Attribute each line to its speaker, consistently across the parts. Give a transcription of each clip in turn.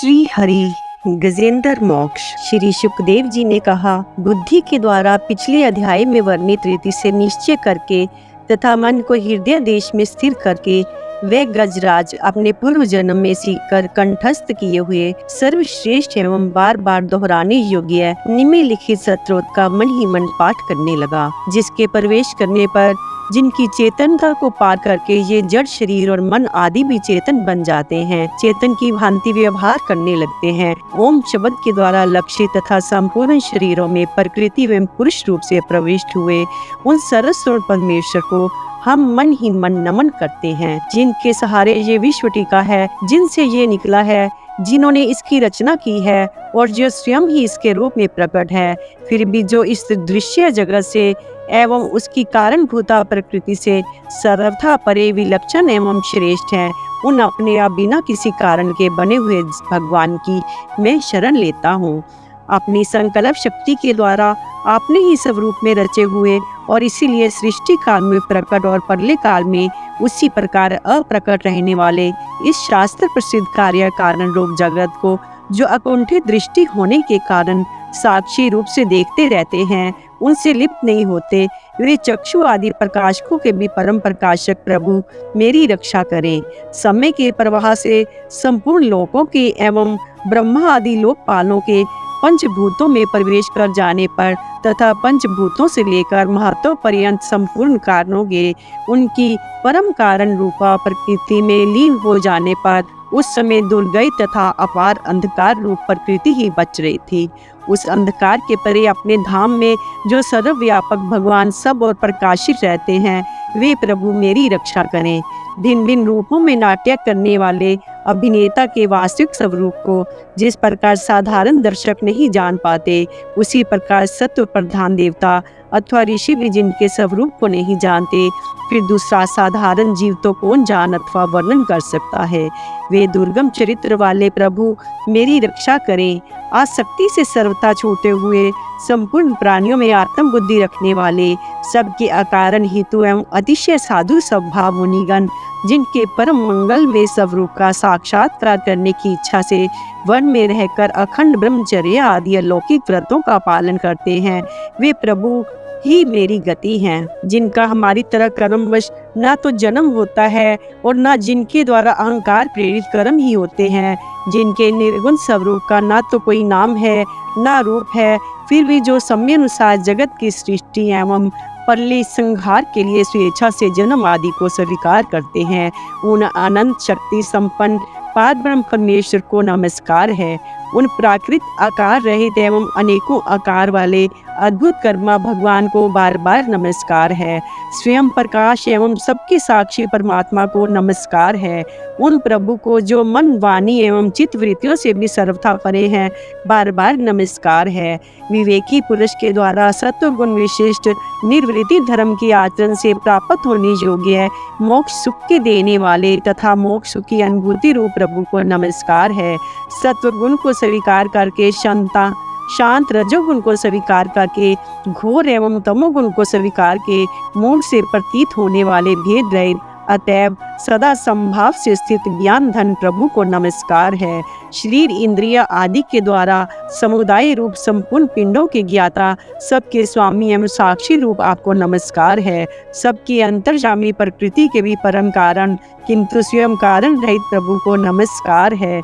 Speaker 1: श्री हरि गजेंद्र मोक्ष। श्री सुखदेव जी ने कहा, बुद्धि के द्वारा पिछले अध्याय में वर्णित रीति से निश्चय करके तथा मन को हृदय देश में स्थिर करके वे गजराज अपने पूर्व जन्म में सीखकर कंठस्थ किए हुए सर्वश्रेष्ठ एवं बार बार दोहराने योग्य निम्नलिखित स्तोत्र का मन ही मन पाठ करने लगा, जिसके प्रवेश करने पर जिनकी चेतनता को पार करके ये जड़ शरीर और मन आदि भी चेतन बन जाते हैं, चेतन की भांति व्यवहार करने लगते हैं। ओम शब्द के द्वारा लक्षित तथा संपूर्ण शरीरों में प्रकृति एवं पुरुष रूप से प्रविष्ट हुए उन सरस्वती परमेश्वर को हम मन ही मन नमन करते हैं, जिनके सहारे ये विश्व टिका है, जिनसे ये निकला है, जिन्होंने इसकी रचना की है और जो स्वयं ही इसके रूप में प्रकट है, फिर भी जो इस दृश्य जगत से एवं उसकी कारणभूता प्रकृति से सर्वथा परे विलक्षण एवं श्रेष्ठ है, उन अपने आप बिना किसी कारण के बने हुए भगवान की मैं शरण लेता हूँ। अपनी संकल्प शक्ति के द्वारा आपने ही सब रूप में रचे हुए और इसीलिए सृष्टि काल में प्रकट और परले काल में उसी प्रकार अप्रकट रहने वाले इस शास्त्र प्रसिद्ध कार्य कारण रूप जगत को जो अकुंठित दृष्टि होने के कारण साक्षी रूप से देखते रहते हैं, उनसे लिप्त नहीं होते, वे चक्षु आदि प्रकाशकों के भी परम प्रकाशक प्रभु मेरी रक्षा करें। समय के प्रवाह से संपूर्ण लोकों के एवं ब्रह्मा आदि लोकपालों के पंचभूतों में प्रवेश कर जाने पर तथा पंचभूतों से लेकर महत्व पर्यंत संपूर्ण कारणों के उनकी परम कारण रूपा प्रकृति में लीन हो जाने पर उस समय दुर्गई तथा अपार अंधकार रूप प्रकृति ही बच रही थी। उस अंधकार के परे अपने धाम में जो सर्वव्यापक भगवान सब और प्रकाशित रहते हैं, वे प्रभु मेरी रक्षा करें। भिन्न भिन्न रूपों में नाट्य करने वाले अभिनेता के वास्तविक स्वरूप को जिस प्रकार साधारण दर्शक नहीं जान पाते, उसी प्रकार सत्व प्रधान देवता अथवा ऋषि भी जिनके स्वरूप को नहीं जानते, फिर दूसरा साधारण जीव तो कौन जान अथवा वर्णन कर सकता है। वे दुर्गम चरित्र वाले प्रभु मेरी रक्षा करें। आसक्ति से सर्वथा छूटे हुए संपूर्ण प्राणियों में आत्म बुद्धि रखने वाले सबके अकारण हेतु एवं अतिशय साधु स्वभाव मुनिगण, जिनके परम मंगल में स्वरूप का साक्षात्कार करने की इच्छा से वन में रहकर अखंड ब्रह्मचर्य आदि अलौकिक व्रतों का पालन करते हैं, वे प्रभु ही मेरी गति हैं। जिनका हमारी तरह कर्मवश न तो जन्म होता है और न जिनके द्वारा अहंकार प्रेरित कर्म ही होते हैं, जिनके निर्गुण स्वरूप का न तो कोई नाम है न रूप है, फिर भी जो समय अनुसार जगत की सृष्टि एवं परले संहार के लिए स्वेच्छा से जन्म आदि को स्वीकार करते हैं, उन अनंत शक्ति संपन्न पाद ब्रह्म परमेश्वर को नमस्कार है। उन प्राकृत आकार रहित एवं अनेकों आकार वाले अद्भुत कर्मा भगवान को बार बार नमस्कार है। स्वयं प्रकाश एवं सबके साक्षी परमात्मा को नमस्कार है। उन प्रभु को जो मन वाणी एवं चित्त वृत्तियों से भी सर्वथा परे हैं, बार बार नमस्कार है। विवेकी पुरुष के द्वारा सत्व गुण विशिष्ट निर्वृत्ति धर्म की आचरण से प्राप्त होने योग्य मोक्ष सुख के देने वाले तथा मोक्ष सुख की अनुभूति रूप प्रभु को नमस्कार है। सत्व गुण को स्वीकार करके शांत रजोगुण को स्वीकार करके घोर एवं तमोगुण को स्वीकार के मूल से प्रतीत होने वाले भेद रहित अतएव सदा संभाव से स्थित ज्ञान धन प्रभु को नमस्कार है। शरीर इंद्रिय आदि के द्वारा समुदाय रूप संपूर्ण पिंडों के ज्ञाता सबके स्वामी एवं साक्षी रूप आपको नमस्कार है। सबकी अंतर्जामी प्रकृति के भी परम कारण किंतु स्वयं कारण रहित प्रभु को नमस्कार है।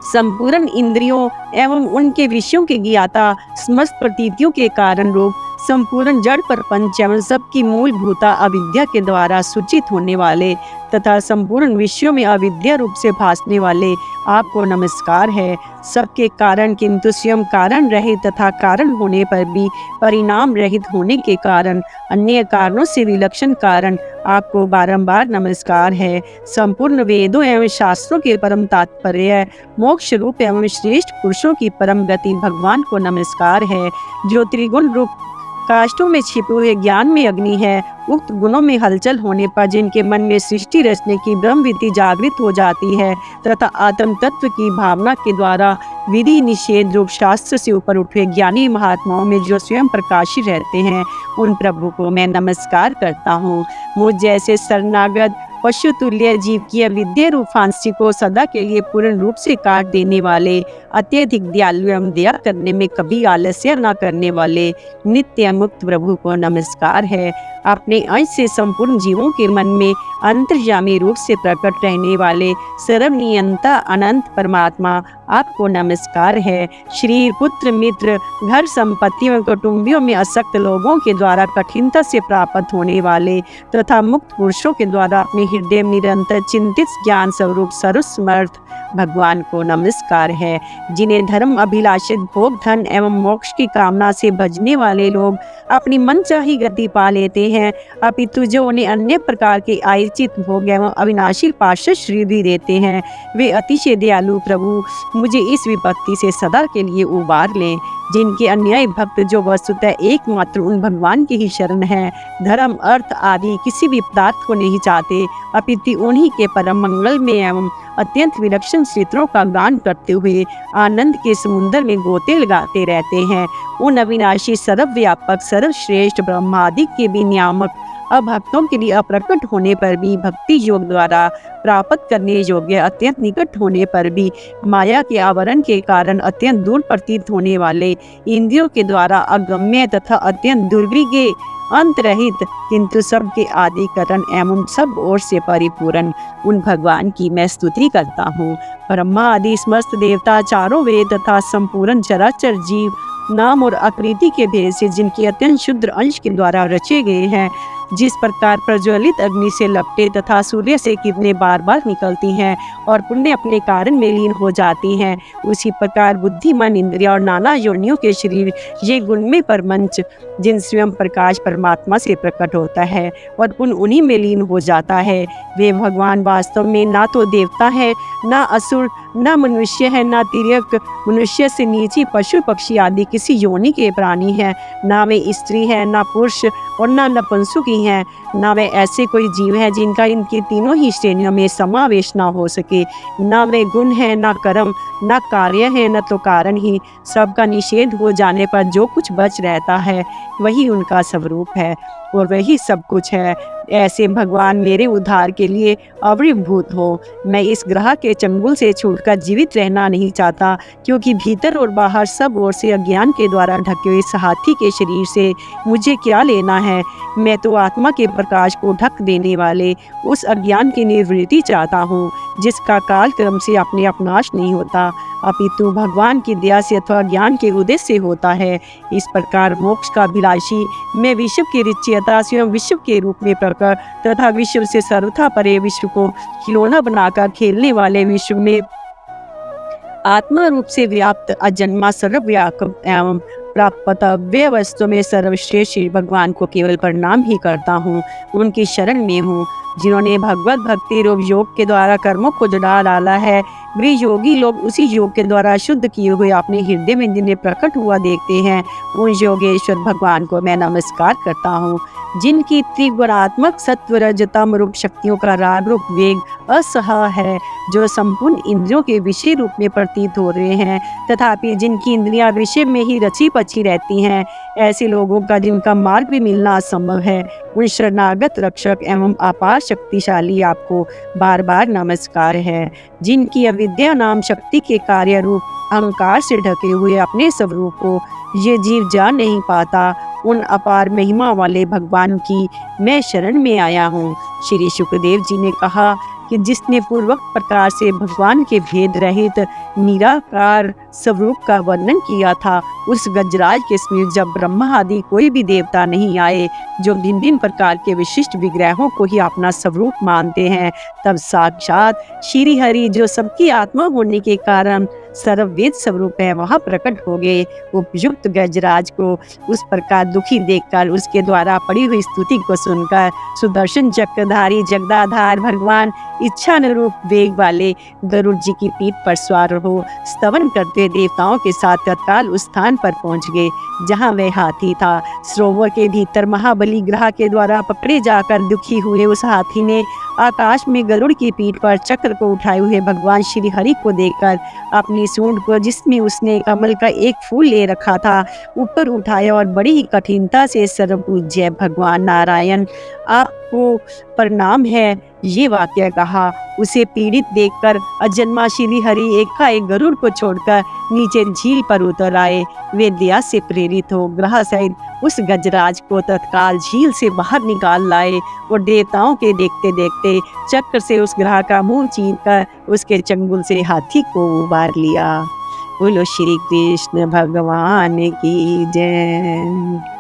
Speaker 1: संपूर्ण इंद्रियों एवं उनके विषयों के ज्ञाता समस्त प्रतीतियों के कारण रूप संपूर्ण जड़ प्रपंच एवं सबकी मूलभूता अविद्या के द्वारा सूचित होने वाले तथा संपूर्ण विषयों में अविद्या रूप से भासने वाले आपको नमस्कार है। सबके कारण किंतु स्वयं कारण रहित तथा कारण होने पर भी परिणाम रहित होने के कारण अन्य कारणों से विलक्षण कारण आपको बारंबार नमस्कार है। संपूर्ण वेदों एवं शास्त्रों के परम तात्पर्य मोक्ष रूप एवं श्रेष्ठ पुरुषों की परम गति भगवान को नमस्कार है। जो त्रिगुण रूप काष्ठों में छिपे हुए ज्ञान में अग्नि है, उक्त गुणों में हलचल होने पर जिनके मन में सृष्टि रचने की ब्रह्मविधि जागृत हो जाती है तथा आत्म तत्व की भावना के द्वारा विधि निषेध रूप शास्त्र से ऊपर उठे ज्ञानी महात्माओं में जो स्वयं प्रकाशित रहते हैं, उन प्रभु को मैं नमस्कार करता हूँ। मुझ जैसे शरणागत पशु तुल्य जीव की अविद्या रूप फांसी को सदा के लिए पूर्ण रूप से काट देने वाले, अत्यधिक दयालु एवं दया करने में कभी आलस्य न करने वाले नित्य मुक्त प्रभु को नमस्कार है। अपने अंश से संपूर्ण जीवों के मन में अंतर्यामी रूप से प्रकट रहने वाले सर्वनियंता अनंत परमात्मा आपको नमस्कार है। शरीर, पुत्र, मित्र, घर, संपत्ति और कुटुंबियों में असक्त लोगों के द्वारा कठिनता से प्राप्त होने वाले तथा मुक्त पुरुषों के द्वारा अपने हृदय में निरंतर चिंतित ज्ञान स्वरूप सर्वसमर्थ भगवान को नमस्कार है। जिन्हें धर्म अभिलाषित भोग, धन एवं मोक्ष की कामना से भजने वाले लोग अपनी मनचाही गति पा लेते हैं, अपितु जो उन्हें अन्य प्रकार के आयचित भोग एवं अविनाशी पार्षद श्री भी देते हैं, वे अतिशय दयालु प्रभु मुझे इस विपत्ति से सदा के लिए उबार लें। जिनके अन्यायी भक्त जो वस्तुतः एकमात्र उन भगवान की ही शरण है, धर्म, अर्थ आदि किसी भी पदार्थ को नहीं चाहते, अपितु उन्हीं के परम मंगल में एवं अत्यंत विलक्षण चित्रों का गान करते हुए आनंद के समुद्र में गोते लगाते रहते हैं, उन अविनाशी, सर्वव्यापक, सर्वश्रेष्ठ ब्रह्मादि के भी नियामक अभक्तों के लिए अप्रकट होने पर भी भक्ति योग द्वारा प्राप्त करने योग्य, अत्यंत निकट होने पर भी माया के आवरण के कारण अत्यंत दूर प्रतीत होने वाले, इंद्रियों के द्वारा अगम्य तथा अत्यंत दुर्विज्ञ, अंत रहित किंतु सबके आदि करण एवं सब ओर से परिपूर्ण उन भगवान की मैं स्तुति करता हूँ। ब्रह्मा आदि समस्त देवता, चारों वेद तथा संपूर्ण चराचर जीव नाम और आकृति के भेद से जिनके अत्यंत शुद्ध अंश के द्वारा रचे गए हैं, जिस प्रकार प्रज्वलित अग्नि से लपटे तथा सूर्य से किरणें बार बार निकलती हैं और पुण्य अपने कारण में लीन हो जाती हैं, उसी प्रकार बुद्धि, मन, इंद्रिय और नाना योनियों के शरीर ये गुणमय परमंच जिन स्वयं प्रकाश परमात्मा से प्रकट होता है और पुण्य उन्हीं में लीन हो जाता है, वे भगवान वास्तव में ना तो देवता है, ना असुर, ना मनुष्य है, ना तिर्यक, मनुष्य से नीची पशु पक्षी आदि किसी योनि के प्राणी हैं, ना वे स्त्री है, ना पुरुष और ना नपुंसकी हैं, ना वे ऐसे कोई जीव है जिनका इनकी तीनों ही श्रेणियों में समावेश ना हो सके, ना वे गुण है, ना कर्म, ना कार्य है, न तो कारण ही। सबका निषेध हो जाने पर जो कुछ बच रहता है वही उनका स्वरूप है और वही सब कुछ है। ऐसे भगवान मेरे उद्धार के लिए आविर्भूत हो। मैं इस ग्रह के चंगुल से छूटकर जीवित रहना नहीं चाहता, क्योंकि भीतर और बाहर सब ओर से अज्ञान के द्वारा ढके हुए इस हाथी के शरीर से मुझे क्या लेना है। मैं तो आत्मा के प्रकाश को ढक देने वाले उस अज्ञान की निवृत्ति चाहता हूँ, जिसका काल क्रम से अपने आप नाश नहीं होता, अपितु भगवान की दया से अथवा ज्ञान के उदय से होता है। इस प्रकार मोक्ष का अभिलाषी मैं विश्व की रिच्यता स्वयं विश्व के रूप में प्रकट तथा विश्व से सर्वथा परे विश्व को खिलौना बनाकर खेलने वाले विश्व में आत्मा रूप से व्याप्त अजन्मा सर्वव्यापक एवं प्राप्तव्य वस्तु में सर्वश्रेष्ठ श्री भगवान को केवल प्रणाम ही करता हूँ। उनकी शरण में हूँ जिन्होंने भगवत भक्ति रूप योग के द्वारा कर्मों को जुड़ा डाला है। वे योगी लोग उसी योग के द्वारा शुद्ध किए हुए अपने हृदय में जिन्हें प्रकट हुआ देखते हैं, उन योगेश्वर भगवान को मैं नमस्कार करता हूँ। जिनकी त्रिगुणात्मक सत्व रजतम रूप शक्तियों का राग रूप वेग असह है, जो संपूर्ण इंद्रियों के विषय रूप में प्रतीत हो रहे हैं, तथापि जिनकी इंद्रियां विषय में ही रची पची रहती हैं, ऐसे लोगों का जिनका मार्ग भी मिलना असंभव है, उन शरणागत रक्षक एवं अपार शक्तिशाली आपको बार बार नमस्कार है। जिनकी अविद्या नाम शक्ति के कार्य रूप अहंकार से ढके हुए अपने स्वरूप को ये जीव जान नहीं पाता, उन अपार महिमा वाले भगवान की मैं शरण में आया हूँ। श्री शुकदेव जी ने कहा कि जिसने पूर्वक प्रकार से भगवान के भेद रहित निराकार स्वरूप का वर्णन किया था, उस गजराज के समीप जब ब्रह्मा आदि कोई भी देवता नहीं आए, जो भिन्न भिन्न प्रकार के विशिष्ट विग्रहों को ही अपना स्वरूप मानते हैं, तब साक्षात श्री हरि जो सबकी आत्मा होने के कारण सर्ववेद स्वरूप है, वहाँ प्रकट हो गए। उपयुक्त गजराज को उस प्रकार दुखी देखकर उसके द्वारा पड़ी हुई स्तुति को सुनकर सुदर्शन चक्रधारी जगदाधार भगवान इच्छानुरूप वेग वाले गरुड़ जी की पीठ पर सवार हो स्तवन करते देवताओं के साथ तत्काल उस स्थान पर पहुंच गए जहां वह हाथी था। सरोवर के भीतर महाबली ग्रह के द्वारा पकड़े जाकर दुखी हुए उस हाथी ने आकाश में गरुड़ की पीठ पर चक्र को उठाए हुए भगवान श्री हरि को देखकर अपनी सूंड को, जिसमें उसने कमल का एक फूल ले रखा था, ऊपर उठाया और बड़ी ही कठिनता से सर्वपूज्य भगवान नारायण आपको प्रणाम है। ये वाक्य कहा। उसे पीड़ित देखकर अजन्मा श्री हरि एकाएक गरुड़ को छोड़कर नीचे झील पर उतर आए। वे दया से प्रेरित हो ग्रह सहित उस गजराज को तत्काल झील से बाहर निकाल लाए और देवताओं के देखते देखते चक्र से उस ग्रह का मुंह चीरकर उसके चंगुल से हाथी को उबार लिया। बोलो श्री कृष्ण भगवान की जय।